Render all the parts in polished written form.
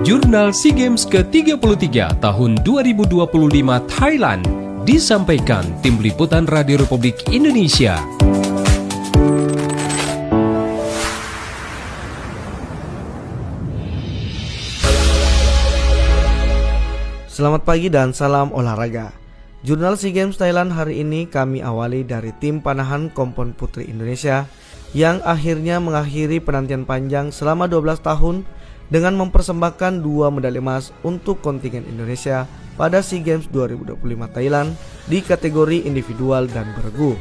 Jurnal SEA Games ke-33 tahun 2025 Thailand disampaikan Tim Liputan Radio Republik Indonesia. Selamat pagi dan salam olahraga. Jurnal SEA Games Thailand hari ini kami awali dari tim panahan Kompon Putri Indonesia yang akhirnya mengakhiri penantian panjang selama 12 tahun dengan mempersembahkan 2 medali emas untuk kontingen Indonesia pada SEA Games 2025 Thailand di kategori individual dan bergu.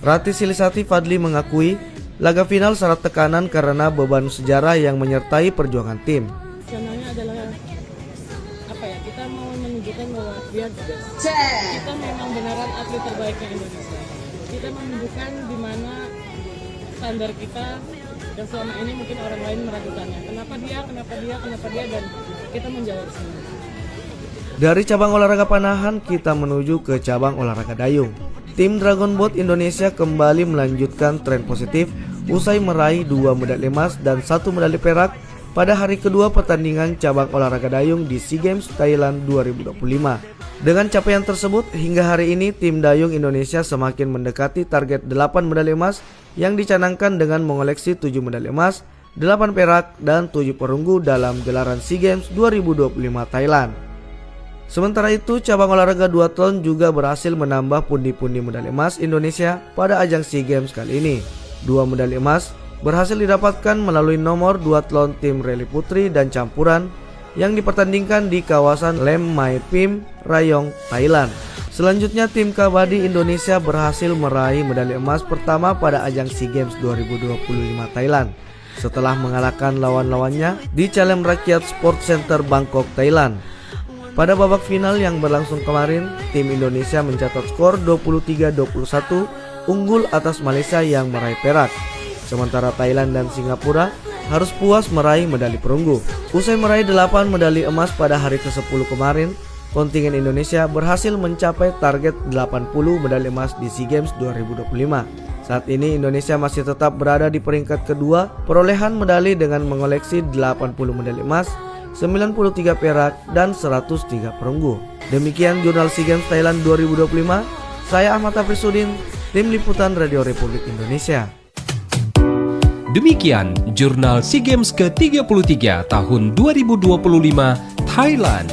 Rati Silisati Fadli mengakui laga final syarat tekanan karena beban sejarah yang menyertai perjuangan tim. Sebenarnya adalah kita mau menunjukkan bahwa kita memang beneran atlet terbaiknya Indonesia. Kita menunjukkan di mana standar kita yang selama ini mungkin orang lain meragukannya. Kenapa dia, dan kita menjawab semua. Dari cabang olahraga panahan kita menuju ke cabang olahraga dayung. Tim Dragon Boat Indonesia kembali melanjutkan tren positif usai meraih 2 medali emas dan 1 medali perak pada hari kedua pertandingan cabang olahraga dayung di SEA Games Thailand 2025. Dengan capaian tersebut, hingga hari ini tim dayung Indonesia semakin mendekati target 8 medali emas yang dicanangkan dengan mengoleksi 7 medali emas, 8 perak, dan 7 perunggu dalam gelaran SEA Games 2025 Thailand. Sementara itu, cabang olahraga duathlon juga berhasil menambah pundi-pundi medali emas Indonesia pada ajang SEA Games kali ini. 2 medali emas berhasil didapatkan melalui nomor duathlon tim rally putri dan campuran yang dipertandingkan di kawasan Lem Mai Pim, Rayong, Thailand. Selanjutnya tim kabadi Indonesia berhasil meraih medali emas pertama pada ajang SEA Games 2025 Thailand setelah mengalahkan lawan-lawannya di Chalem Rakyat Sport Center Bangkok, Thailand. Pada babak final yang berlangsung kemarin, tim Indonesia mencatat skor 23-21 unggul atas Malaysia yang meraih perak. Sementara Thailand dan Singapura harus puas meraih medali perunggu. Usai meraih 8 medali emas pada hari ke-10 kemarin, kontingen Indonesia berhasil mencapai target 80 medali emas di SEA Games 2025. Saat ini Indonesia masih tetap berada di peringkat kedua perolehan medali dengan mengoleksi 80 medali emas, 93 perak, dan 103 perunggu. Demikian Jurnal SEA Games Thailand 2025. Saya Ahmad Afrisudin, Tim Liputan Radio Republik Indonesia. Demikian Jurnal SEA Games ke-33 tahun 2025 Thailand.